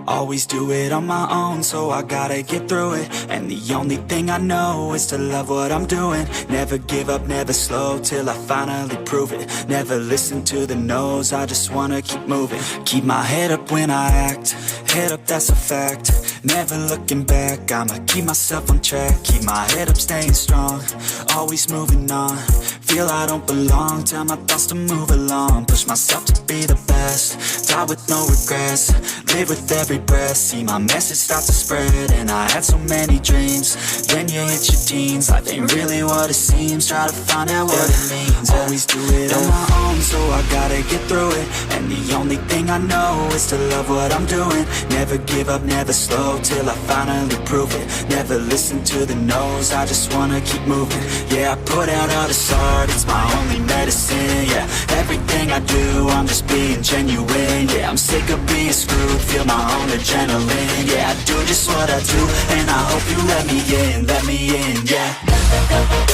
Always do it on my own, so I gotta get through it. And the only thing I know is to love what I'm doing. Never give up, never slow, till I finally prove it. Never listen to the no's, I just wanna keep moving. Keep my head up when I act, head up, that's a fact. Never looking back, I'ma keep myself on track. Keep my head up, staying strong, always moving on. Feel I don't belong, tell my thoughts to move along. Push myself to be the best, die with no regrets. Live with every breath, see my message start to spread. And I had so many dreams, then you hit your teens. Life ain't really what it seems, try to find out what it means. Always do it on my own, so I gotta get through it. And the only thing I know is to love what I'm doing. Never give up, never slow, till I finally prove it. Never listen to the no's, I just wanna keep moving. Yeah, I put out all this art, it's my only medicine. Yeah, everything I do, I'm just being genuine. Yeah, I'm sick of being screwed, feel my own adrenaline. Yeah, I do just what I do, and I hope you let me in, yeah.